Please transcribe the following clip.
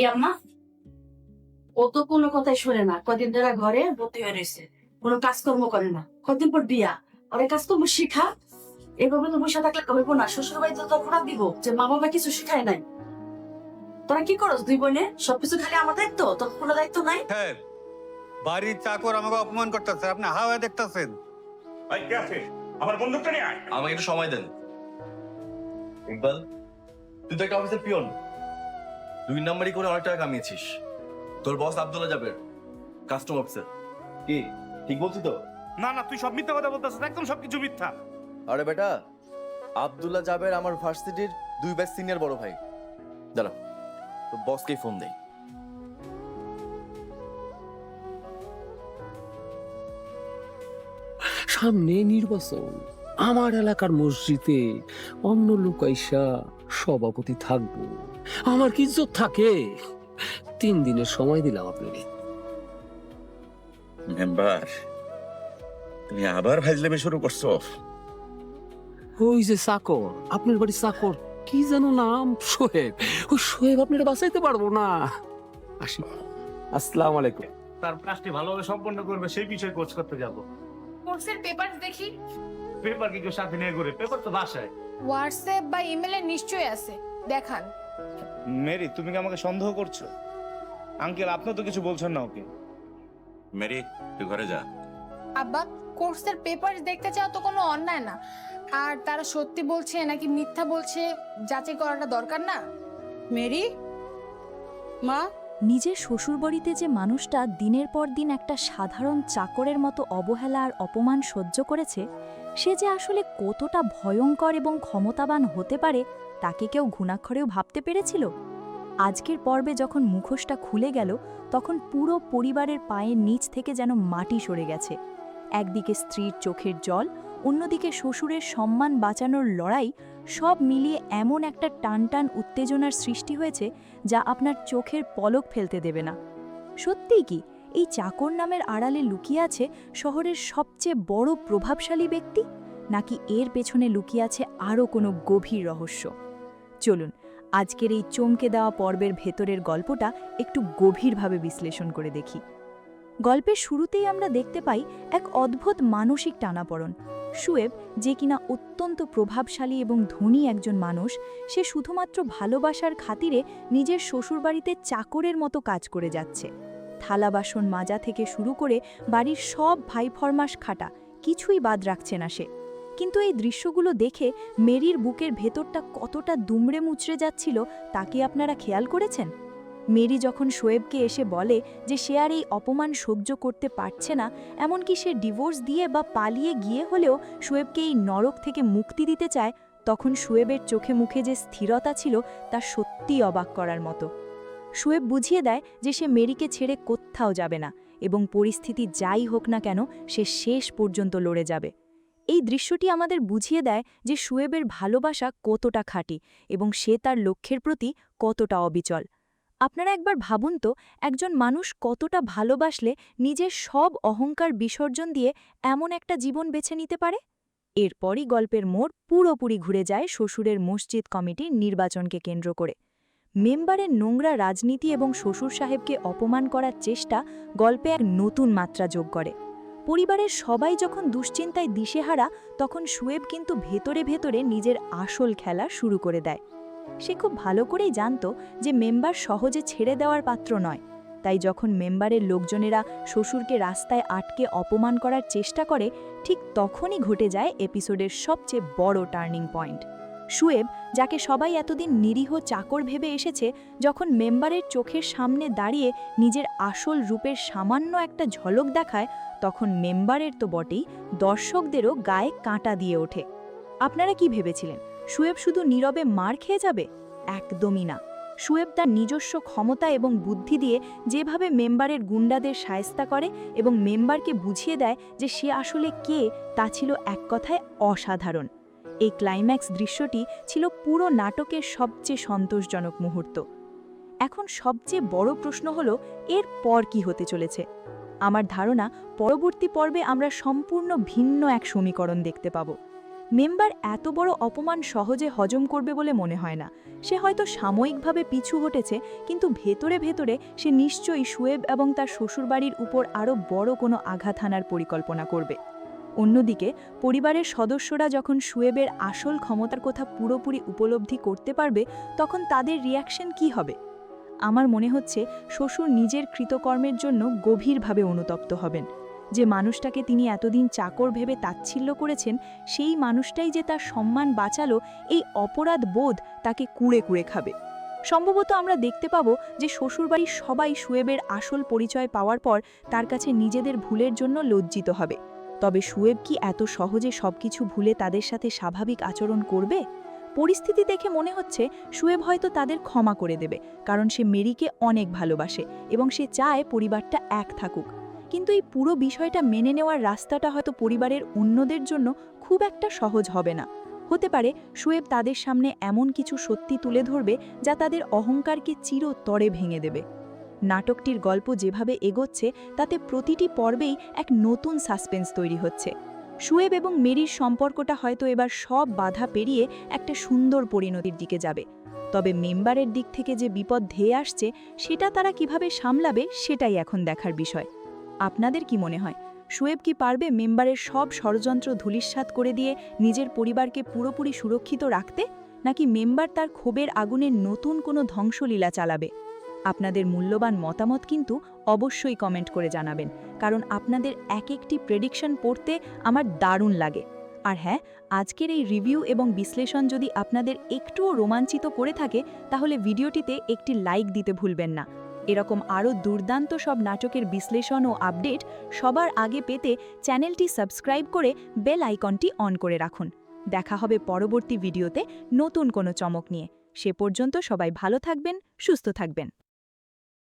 এই আম্মা, ও তো কোনো কথাই শোনে না। কদিন ধরে ঘরে বন্দি হয়ে রয়েছে, কোনো কাজকর্ম করে না। কদিন পর বিয়া, ওরে কাজকর্ম শিখা। এভাবে তো বসে থাকলে হবে না। শ্বশুর বাড়িতে তো খোরাক দিব যে মা বাবা কিছু শিখায় নাই। তোরা কি করস দুই বোনে? সবকিছু খালি আমার দায়িত্ব, তোর কোনো দায়িত্ব নাই? হ্যাঁ, বাড়ির চাকর আমাকে অপমান করতেছে, আপনি হাওয়া দেখতেছেন। ভাই কে আছে? আমার বন্দুকটা নিয়ে আয়। আমাকে একটু সময় দেন। ইকবাল, তুই তো একটা অফিসের পিয়ন, 2 নাম্বারই করে অনেক টাকা কামিয়েছিস। তোর বস আব্দুল্লাহ জাবের কাস্টম অফিসার। কি ঠিক বলছি তো? না না, তুই সব মিথ্যা কথা বলতেছিস, একদম সবকিছু মিথ্যা। আরে বেটা, আব্দুল্লাহ জাবের আমার ভার্সিটির 2 ব্যাচ সিনিয়র বড় ভাই। দাঁড়া, তো বসকেই ফোন দেই। সামনে নির্বাচন, আমার এলাকার মসজিদে অন্য লোক আইসা সভাপতি থাকবো, আমার কি ইজ্জত থাকে? 3 দিনের সময় দিলাম আপনাকে। মেম্বার, তুমি আবার ফাইজলামি শুরু করছো? ওই যে চাকর, আপনার বাড়ির চাকর, কি যেন নাম, সোহেব। ওই সোহেব আপনারা বাঁচাইতে পারবো না। আসি, আসসালামু আলাইকুম। তার কাজটি ভালোভাবে সম্পন্ন করবে সেই বিষয়ে কোচ করতে যাব। কোর্সের পেপার দেখি। পেপার কি কেউ সাথে নিয়ে ঘুরে? পেপার তো বাসায়। হোয়াটসঅ্যাপ বা ইমেলে নিশ্চয়ই আছে, দেখান। মেরি, তুমি কি আমাকে সন্দেহ করছো? আঙ্কেল, আপনি তো কিছু বলছেন না ওকে। মেরি, তুই ঘরে যা। আব্বা, কোর্সের পেপার দেখতে চাও তো কোনো অন্যায় না। আর তারা সত্যি বলছে নাকি মিথ্যা বলছে যাচাই করাটা দরকার না? মেরি, মা, নিজের শ্বশুরবাড়িতে যে মানুষটা দিনের পর দিন একটা সাধারণ চাকরের মতো অবহেলা আর অপমান সহ্য করেছে, সে যে আসলে কতটা ভয়ঙ্কর এবং ক্ষমতাবান হতে পারে তাকে কেউ ঘুণাক্ষরেও ভাবতে পেরেছিল? আজকের পর্বে যখন মুখোশটা খুলে গেল, তখন পুরো পরিবারের পায়ের নিচ থেকে যেন মাটি সরে গেছে। একদিকে স্ত্রীর চোখের জল, অন্যদিকে শ্বশুরের সম্মান বাঁচানোর লড়াই, সব মিলিয়ে এমন একটা টানটান উত্তেজনার সৃষ্টি হয়েছে যা আপনার চোখের পলক ফেলতে দেবে না। সত্যিই কি এই চাকর নামের আড়ালে লুকিয়ে আছে শহরের সবচেয়ে বড় প্রভাবশালী ব্যক্তি, নাকি এর পেছনে লুকিয়ে আছে আরও কোনো গভীর রহস্য? চলুন আজকের এই চমকে দেওয়া পর্বের ভেতরের গল্পটা একটু গভীরভাবে বিশ্লেষণ করে দেখি। গল্পের শুরুতেই আমরা দেখতে পাই এক অদ্ভুত মানসিক টানাপড়ন। শুয়েব, যে কিনা অত্যন্ত প্রভাবশালী এবং ধনী একজন মানুষ, সে শুধুমাত্র ভালোবাসার খাতিরে নিজের শ্বশুরবাড়িতে চাকরের মতো কাজ করে যাচ্ছে। থালা বাসন মাজা থেকে শুরু করে বাড়ির সব ভাইফরমাস খাটা কিছুই বাদ রাখছে না সে। কিন্তু এই দৃশ্যগুলো দেখে মেরির বুকের ভেতরটা কতটা দুমড়ে মুচড়ে যাচ্ছিল তা কি আপনারা খেয়াল করেছেন? মেরি যখন শোয়েবকে এসে বলে যে সে আর এই অপমান সহ্য করতে পারছে না, এমনকি সে ডিভোর্স দিয়ে বা পালিয়ে গিয়ে হলেও শোয়েবকে এই নরক থেকে মুক্তি দিতে চায়, তখন শোয়েবের চোখে মুখে যে স্থিরতা ছিল তা সত্যিই অবাক করার মতো। শোয়েব বুঝিয়ে দেয় যে সে মেরিকে ছেড়ে কোথাও যাবে না এবং পরিস্থিতি যাই হোক না কেন সে শেষ পর্যন্ত লড়ে যাবে। এই দৃশ্যটি আমাদের বুঝিয়ে দেয় যে শোয়েবের ভালোবাসা কতটা খাঁটি এবং সে তার লক্ষ্যের প্রতি কতটা অবিচল। আপনারা একবার ভাবুন তো, একজন মানুষ কতটা ভালোবাসলে নিজের সব অহংকার বিসর্জন দিয়ে এমন একটা জীবন বেছে নিতে পারে? এরপরই গল্পের মোড় পুরোপুরি ঘুরে যায় শ্বশুরের মসজিদ কমিটির নির্বাচনকে কেন্দ্র করে। মেম্বারের নোংরা রাজনীতি এবং শ্বশুর সাহেবকে অপমান করার চেষ্টা গল্পে এক নতুন মাত্রা যোগ করে। পরিবারের সবাই যখন দুশ্চিন্তায় দিশেহারা, তখন শুয়েব কিন্তু ভেতরে ভেতরে নিজের আসল খেলা শুরু করে দেয়। সে খুব ভালো করেই জানত যে মেম্বার সহজে ছেড়ে দেওয়ার পাত্র নয়, তাই যখন মেম্বারের লোকজনেরা শ্বশুরকে রাস্তায় আটকে অপমান করার চেষ্টা করে, ঠিক তখনই ঘটে যায় এপিসোডের সবচেয়ে বড় টার্নিং পয়েন্ট। শুয়েব, যাকে সবাই এতদিন নিরীহ চাকর ভেবে এসেছে, যখন মেম্বারের চোখের সামনে দাঁড়িয়ে নিজের আসল রূপের সামান্য একটা ঝলক দেখায়, তখন মেম্বারের তো বটেই, দর্শকদেরও গায়ে কাঁটা দিয়ে ওঠে। আপনারা কি ভেবেছিলেন শুয়েব শুধু নীরবে মার খেয়ে যাবে? একদমই না। শুয়েব তার নিজস্ব ক্ষমতা এবং বুদ্ধি দিয়ে যেভাবে মেম্বারের গুন্ডাদের শায়েস্তা করে এবং মেম্বারকে বুঝিয়ে দেয় যে সে আসলে কে, তা ছিল এক কথায় অসাধারণ। এই ক্লাইম্যাক্স দৃশ্যটি ছিল পুরো নাটকের সবচেয়ে সন্তোষজনক মুহূর্ত। এখন সবচেয়ে বড় প্রশ্ন হলো, এর পর কি হতে চলেছে? আমার ধারণা পরবর্তী পর্বে আমরা সম্পূর্ণ ভিন্ন এক সমীকরণ দেখতে পাব। মেম্বার এত বড় অপমান সহজে হজম করবে বলে মনে হয় না। সে হয়তো সাময়িকভাবে পিছু হটেছে, কিন্তু ভেতরে ভেতরে সে নিশ্চয়ই শুয়েব এবং তার শ্বশুরবাড়ির উপর আরও বড় কোনো আঘাত হানার পরিকল্পনা করবে। অন্যদিকে পরিবারের সদস্যরা যখন শুয়েবের আসল ক্ষমতার কথা পুরোপুরি উপলব্ধি করতে পারবে, তখন তাদের রিয়াকশন কী হবে? আমার মনে হচ্ছে শ্বশুর নিজের কৃতকর্মের জন্য গভীরভাবে অনুতপ্ত হবেন। যে মানুষটাকে তিনি এতদিন চাকর ভেবে তাচ্ছিল্য করেছেন, সেই মানুষটাই যে তার সম্মান বাঁচালো, এই অপরাধ বোধ তাকে কুড়ে কুড়ে খাবে। সম্ভবত আমরা দেখতে পাব যে শ্বশুরবাড়ির সবাই শুয়েবের আসল পরিচয় পাওয়ার পর তার কাছে নিজেদের ভুলের জন্য লজ্জিত হবে। তবে শুয়েব কি এত সহজে সবকিছু ভুলে তাদের সাথে স্বাভাবিক আচরণ করবে? পরিস্থিতি দেখে মনে হচ্ছে শুয়েব হয়তো তাদের ক্ষমা করে দেবে, কারণ সে মেরিকে অনেক ভালোবাসে এবং সে চায় পরিবারটা এক থাকুক। কিন্তু এই পুরো বিষয়টা মেনে নেওয়ার রাস্তাটা হয়তো পরিবারের অন্যদের জন্য খুব একটা সহজ হবে না। হতে পারে শুয়েব তাদের সামনে এমন কিছু সত্যি তুলে ধরবে যা তাদের অহংকারকে চিরতরে ভেঙে দেবে। নাটকটির গল্প যেভাবে এগোচ্ছে তাতে প্রতিটি পর্বেই এক নতুন সাসপেন্স তৈরি হচ্ছে। শুয়েব এবং মেরির সম্পর্কটা হয়তো এবার সব বাধা পেরিয়ে একটা সুন্দর পরিণতির দিকে যাবে। তবে মেম্বারের দিক থেকে যে বিপদ ধেয়ে আসছে, সেটা তারা কিভাবে সামলাবে সেটাই এখন দেখার বিষয়। আপনাদের কি মনে হয়, শুয়েব কি পারবে মেম্বারের সব ষড়যন্ত্র ধূলিসাৎ করে দিয়ে নিজের পরিবারকে পুরোপুরি সুরক্ষিত রাখতে, নাকি মেম্বার তার ক্ষোভের আগুনে নতুন কোনো ধ্বংসলীলা চালাবে? আপনাদের মূল্যবান মতামত কিন্তু অবশ্যই কমেন্ট করে জানাবেন, কারণ আপনাদের এক একটি প্রেডিকশন পড়তে আমার দারুণ লাগে। আর হ্যাঁ, আজকের এই রিভিউ এবং বিশ্লেষণ যদি আপনাদের একটুও রোমাঞ্চিত করে থাকে, তাহলে ভিডিওটিতে একটি লাইক দিতে ভুলবেন না। এরকম আরও দুর্দান্ত সব নাটকের বিশ্লেষণ ও আপডেট সবার আগে পেতে চ্যানেলটি সাবস্ক্রাইব করে বেল আইকনটি অন করে রাখুন। দেখা হবে পরবর্তী ভিডিওতে নতুন কোনো চমক নিয়ে। সে পর্যন্ত সবাই ভালো থাকবেন, সুস্থ থাকবেন।